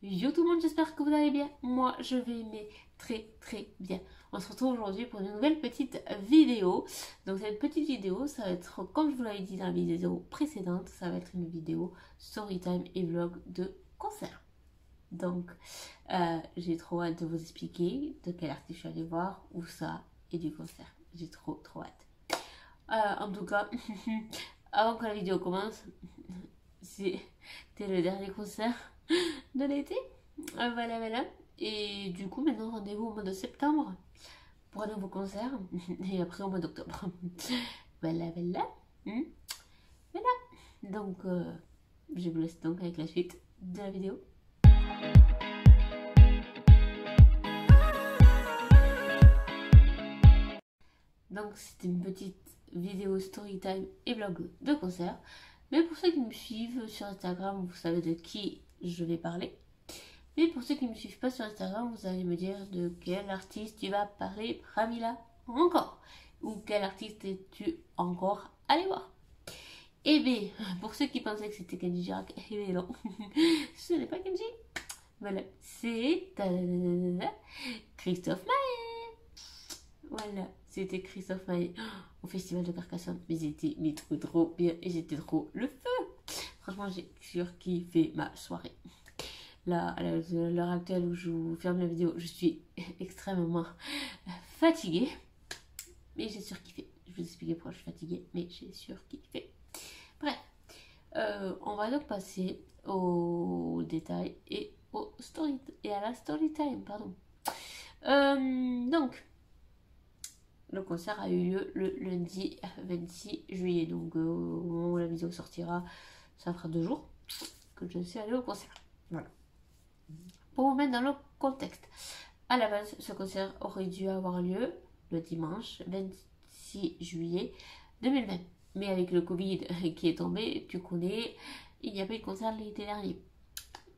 Yo tout le monde, j'espère que vous allez bien. Moi, je vais mais très bien. On se retrouve aujourd'hui pour une nouvelle petite vidéo. Donc cette petite vidéo, ça va être, comme je vous l'avais dit dans la vidéo précédente, ça va être une vidéo storytime et vlog de concert. Donc, j'ai trop hâte de vous expliquer de quel artiste je suis allée voir, où ça, et du concert. J'ai trop hâte. En tout cas, avant que la vidéo commence, c'était le dernier concert de l'été. Voilà. Et du coup, maintenant, rendez-vous au mois de septembre pour un nouveau concert. Et après, au mois d'octobre. Voilà. Hmm. Voilà. Donc, je vous laisse donc avec la suite de la vidéo. Donc, c'est une petite vidéo storytime et vlog de concert. Mais pour ceux qui me suivent sur Instagram, vous savez de qui je vais parler. Mais pour ceux qui ne me suivent pas sur Instagram, vous allez me dire de quel artiste tu vas parler, Pramila, encore. Ou quel artiste es-tu encore allé voir. Eh bien, pour ceux qui pensaient que c'était Kenji Girac, eh bien non, ce n'est pas Kenji. Voilà, c'est Christophe Maé. Voilà, c'était Christophe Maé au Festival de Carcassonne. Mais c'était trop bien et j'étais trop le feu. Franchement, j'ai surkiffé ma soirée. Là, à l'heure actuelle où je vous ferme la vidéo, je suis extrêmement fatiguée. Mais j'ai surkiffé. Je vais vous expliquer pourquoi je suis fatiguée, mais j'ai surkiffé. Bref, on va donc passer aux détails et à la story time, pardon. Donc, le concert a eu lieu le lundi 26 juillet. Donc, au moment où la vidéo sortira, ça fera 2 jours que je suis allée au concert. Voilà. Pour vous mettre dans le contexte, à la base, ce concert aurait dû avoir lieu le dimanche 26 juillet 2020. Mais avec le Covid qui est tombé, tu connais, il n'y a pas eu de concert l'été dernier.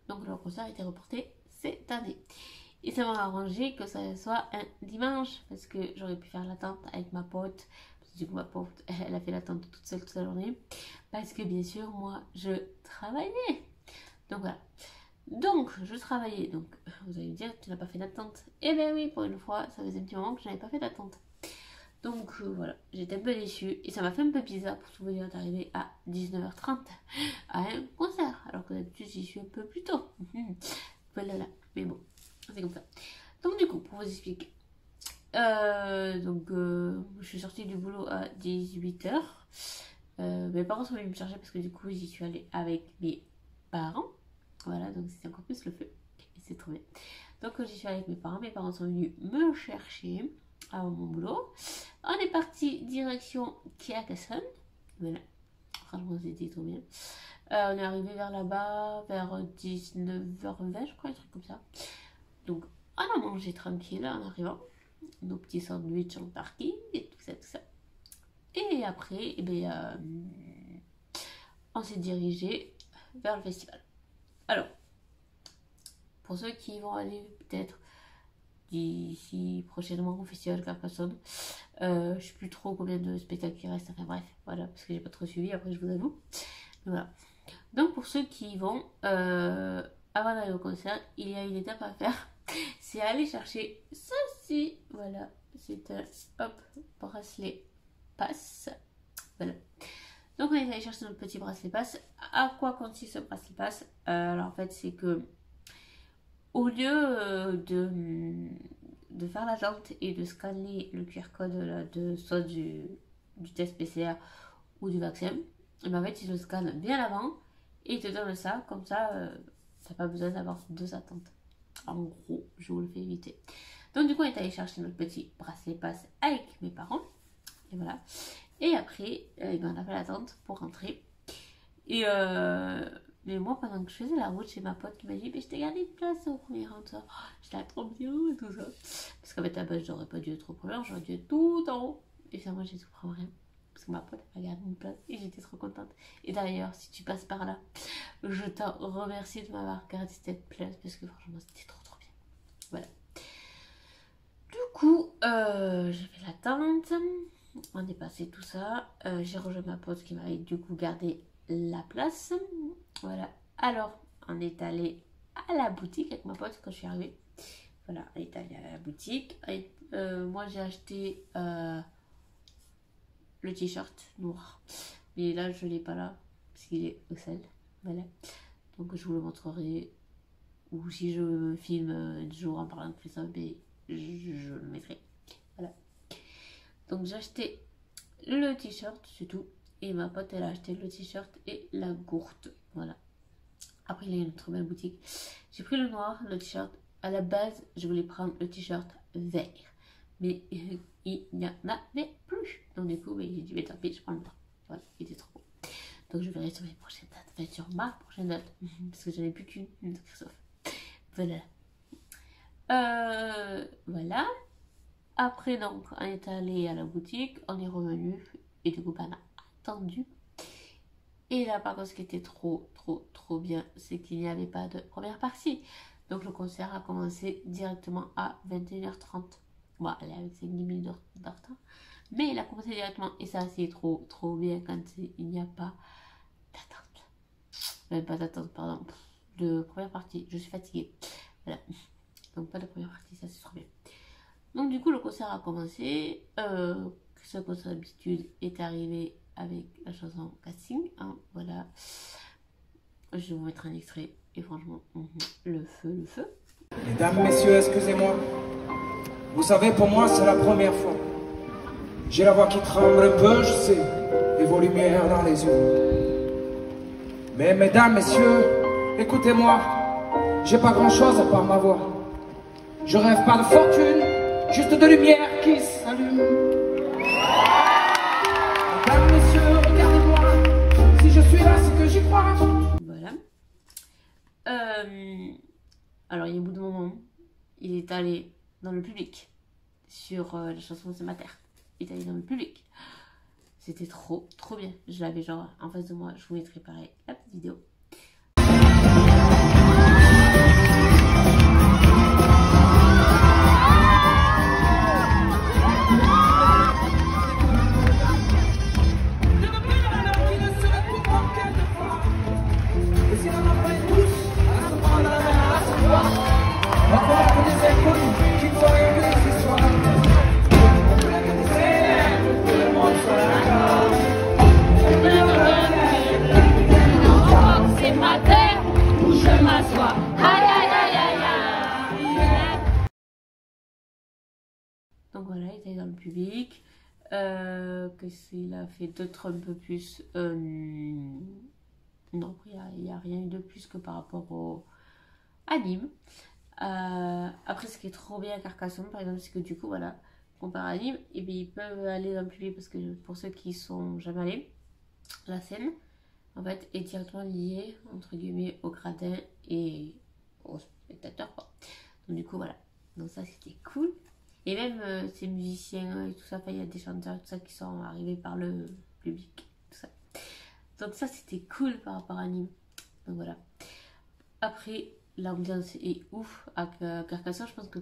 Donc le concert a été reporté cette année. Et ça m'a arrangé que ça soit un dimanche parce que j'aurais pu faire l'attente avec ma pote. Parce que du coup, ma pote, elle a fait l'attente toute seule toute la journée. Parce que bien sûr, moi, je travaillais. Donc voilà. Donc, je travaillais. Donc, vous allez me dire, tu n'as pas fait d'attente. Eh bien oui, pour une fois, ça faisait un petit moment que je n'avais pas fait d'attente. Donc, voilà, j'étais un peu déçue. Et ça m'a fait un peu bizarre pour tout vous dire d'arriver à 19h30 à un concert. Alors que d'habitude, j'y suis un peu plus tôt. Voilà, mais bon, c'est comme ça. Donc, du coup, pour vous expliquer. Je suis sortie du boulot à 18h. Mes parents sont venus me chercher parce que du coup, j'y suis allée avec mes parents. Voilà, donc c'est encore plus le feu. Et c'est trop bien. Donc j'y suis allée avec mes parents sont venus me chercher à mon boulot. On est parti direction Carcassonne. Voilà, franchement c'était trop bien. On est arrivé vers là-bas vers 19h20 je crois, un truc comme ça. Donc on a mangé tranquille en arrivant. Nos petits sandwichs en parking et tout ça. Et après, on s'est dirigé vers le festival. Alors, pour ceux qui vont aller peut-être d'ici prochainement au Festival Carcassonne, je sais plus trop combien de spectacles il reste, enfin bref, voilà, parce que j'ai pas trop suivi, après je vous avoue. Mais voilà. Donc pour ceux qui vont, avant d'aller au concert, il y a une étape à faire, c'est aller chercher ceci, voilà, c'est un bracelet passe, voilà. Donc on est allé chercher notre petit bracelet passe. À quoi consiste ce bracelet passe? Alors en fait c'est que au lieu de faire l'attente et de scanner le QR code là, soit du test PCR ou du vaccin, en fait ils le scannent bien avant et ils te donnent ça, comme ça t'as pas besoin d'avoir 2 attentes. En gros, je vous le fais éviter. Donc du coup on est allé chercher notre petit bracelet passe avec mes parents. Et voilà. Et après, on a fait l'attente pour rentrer. Et mais moi, pendant que je faisais la route chez ma pote qui m'a dit, je t'ai gardé une place au premier rang, ça. Oh, j'étais trop bien et tout ça. Parce qu'en fait, à la base, j'aurais pas dû être au premier rang, j'aurais dû être tout en haut. Et finalement, j'ai tout pris en rien. Parce que ma pote m'a gardé une place et j'étais trop contente. Et d'ailleurs, si tu passes par là, je te remercie de m'avoir gardé cette place parce que franchement, c'était trop bien. Voilà. Du coup, j'ai fait l'attente. On est passé tout ça. J'ai rejoint ma pote qui m'avait du coup gardé la place. Voilà. Alors, on est allé à la boutique avec ma pote quand je suis arrivée. Voilà, elle est allée à la boutique. Moi, j'ai acheté le t-shirt noir. Mais là, je ne l'ai pas là, parce qu'il est au sel. Voilà. Donc, je vous le montrerai. Ou si je me filme un jour en parlant de ça, mais je le mettrai. Voilà. Donc, j'ai acheté le t-shirt, c'est tout. Et ma pote, elle a acheté le t-shirt et la gourde. Voilà. Après, il y a une très belle boutique. J'ai pris le noir, le t-shirt. À la base, je voulais prendre le t-shirt vert. Mais il n'y en avait plus. Donc du coup, j'ai dit, mais tant pis, je prends le noir. Voilà, il était trop beau. Donc je verrai sur mes prochaines dates. Enfin, sur ma prochaine date. Parce que j'en ai plus qu'une de Christophe. Voilà. Voilà. Après, donc, on est allé à la boutique. On est revenu. Et du coup, on a attendu. Et là, par contre, ce qui était trop bien, c'est qu'il n'y avait pas de première partie. Donc, le concert a commencé directement à 21h30. Bon, elle est avec ses 10 minutes de retard. Mais il a commencé directement. Et ça, c'est trop bien quand il n'y a pas d'attente. Même pas d'attente, pardon. De première partie. Je suis fatiguée. Voilà. Donc, pas de première partie, ça, c'est trop bien. Donc, du coup, le concert a commencé. Ce concert d'habitude est arrivé avec la chanson Casting. Hein, voilà. Je vais vous mettre un extrait. Et franchement, le feu. Mesdames, messieurs, excusez-moi. Vous savez, pour moi, c'est la première fois. J'ai la voix qui tremble un peu, je sais, et vos lumières dans les yeux. Mais mesdames, messieurs, écoutez-moi. J'ai pas grand-chose à part ma voix. Je rêve pas de fortune, juste de lumière qui s'allume. Mesdames, messieurs, regardez-moi. Si je suis là, c'est que j'y crois. Voilà. Alors, il y a un bout de moment, il est allé dans le public sur la chanson C'est ma terre. Il est allé dans le public. C'était trop bien. Je l'avais genre en face de moi. Je vous mettrai pareil la petite vidéo. Donc voilà, il était dans le public. Qu'est-ce qu'il a fait d'autre un peu plus non, il n'y a rien de plus que par rapport au anime. Après, ce qui est trop bien à Carcassonne, par exemple, c'est que du coup, voilà, comparé à Nîmes, et bien, ils peuvent aller dans le public parce que pour ceux qui sont jamais allés, la scène, en fait, est directement liée, entre guillemets, au gradin et aux spectateurs, quoi. Donc, du coup, voilà. Donc, ça, c'était cool. Et même ces musiciens et tout ça, il y a des chanteurs et tout ça qui sont arrivés par le public, tout ça. Donc, ça, c'était cool par rapport à Nîmes. Donc, voilà. Après, l'ambiance est ouf à Carcassonne. Je pense que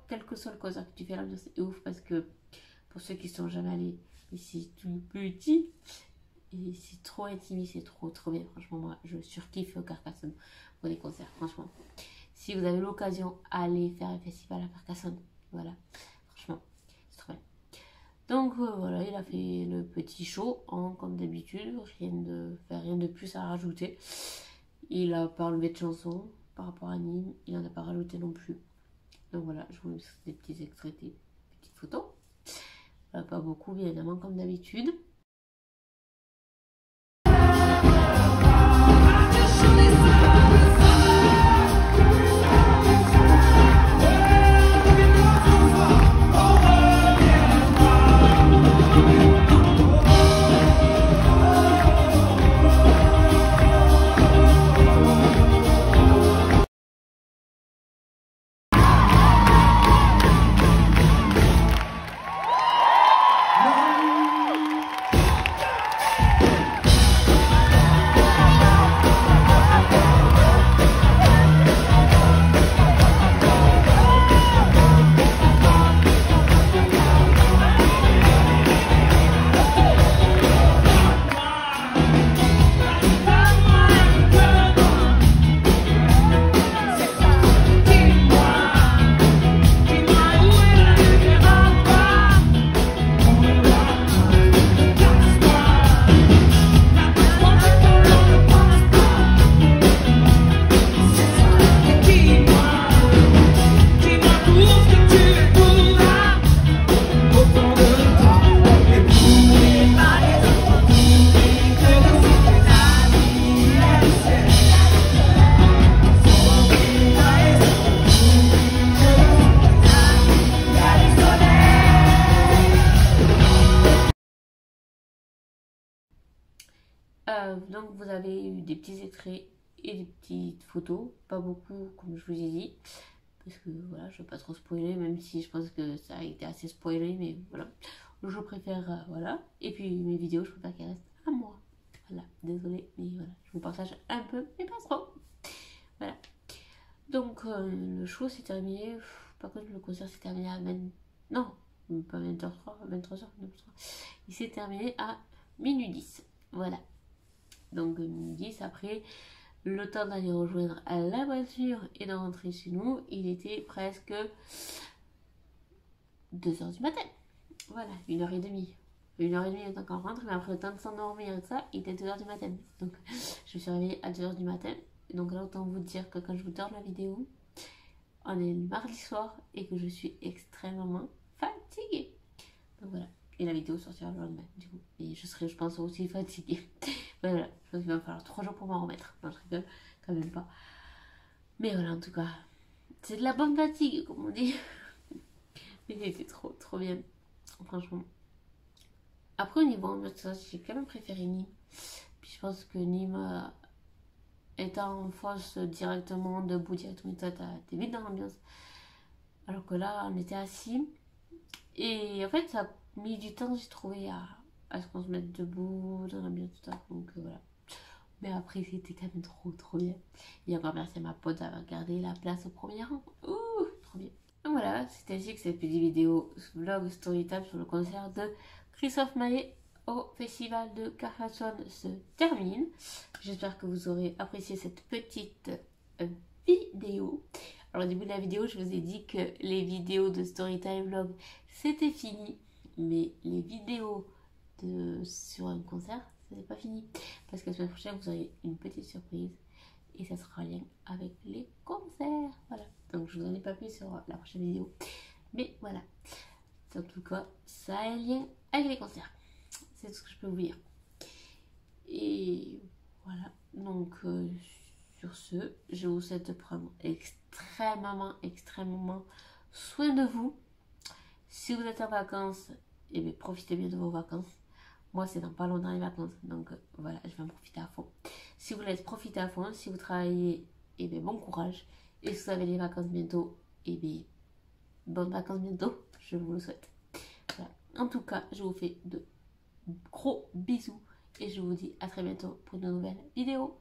quel que soit le concert que tu fais, l'ambiance est ouf parce que pour ceux qui sont jamais allés, c'est tout petit et c'est trop intime, c'est trop bien. Franchement, moi, je surkiffe Carcassonne pour des concerts. Franchement, si vous avez l'occasion, allez faire un festival à Carcassonne. Voilà, franchement, c'est trop bien. Donc voilà, il a fait le petit show, hein, comme d'habitude, rien de plus à rajouter. Il a pas enlevé de chansons par rapport à Nîmes, il n'en a pas rajouté non plus. Donc voilà, je vous mets des petits extraits, des petites photos. Pas beaucoup, bien évidemment, comme d'habitude. Donc vous avez eu des petits extraits et des petites photos, pas beaucoup comme je vous ai dit, parce que voilà, je ne vais pas trop spoiler, même si je pense que ça a été assez spoilé, mais voilà, je préfère, voilà, et puis mes vidéos, je préfère qu'elles restent à moi, voilà, désolée, mais voilà, je vous partage un peu, mais pas trop, voilà. Donc le show s'est terminé, par contre le concert s'est terminé à 20, non, pas 20h03, 23h, il s'est terminé à minuit 10, voilà. Donc minuit 10, après le temps d'aller rejoindre la voiture et de rentrer chez nous, il était presque 2h du matin. Voilà, 1h30. 1h30 le temps qu'on rentre, mais après le temps de s'endormir et tout ça, il était 2h du matin. Donc je me suis réveillée à 2h du matin. Donc là, autant vous dire que quand je vous tourne la vidéo, on est le mardi soir et que je suis extrêmement fatiguée. Donc voilà. Et la vidéo sortira le lendemain, du coup. Et je serai, je pense, aussi fatiguée. Voilà, je pense qu'il va me falloir 3 jours pour m'en remettre. Non, je rigole, quand même pas. Mais voilà, en tout cas, c'est de la bonne fatigue, comme on dit. Mais c'était trop, trop bien. Franchement. Après, au niveau ambiance, j'ai quand même préféré Nîmes. Puis je pense que Nîmes, étant en fosse directement, debout directement, t'es vite dans l'ambiance. Alors que là, on était assis. Et en fait, ça a mis du temps, j'ai trouvé, à ce qu'on se mette debout dans l'ambiance, tout ça. Donc voilà. Mais après, c'était quand même trop, trop bien. Et encore merci à ma pote d'avoir gardé la place au premier rang. Ouh, trop bien. Donc voilà, c'est ainsi que cette petite vidéo vlog storytime sur le concert de Christophe Maé au festival de Carcassonne se termine. J'espère que vous aurez apprécié cette petite vidéo. Alors au début de la vidéo, je vous ai dit que les vidéos de storytime vlog c'était fini, mais les vidéos sur un concert, ce n'est pas fini. Parce que la semaine prochaine, vous aurez une petite surprise et ça sera en lien avec les concerts. Voilà, donc je vous en ai pas plus sur la prochaine vidéo. Mais voilà, en tout cas, ça a un lien avec les concerts. C'est tout ce que je peux vous dire. Et voilà, donc sur ce, je vous souhaite de prendre extrêmement soin de vous. Si vous êtes en vacances, eh bien, profitez bien de vos vacances. Moi, c'est dans pas longtemps les vacances, donc voilà, je vais en profiter à fond. Si vous voulez profiter à fond, si vous travaillez, eh bien, bon courage. Et si vous avez les vacances bientôt, eh bien, bonnes vacances bientôt, je vous le souhaite. Voilà. En tout cas, je vous fais de gros bisous et je vous dis à très bientôt pour de nouvelles vidéos.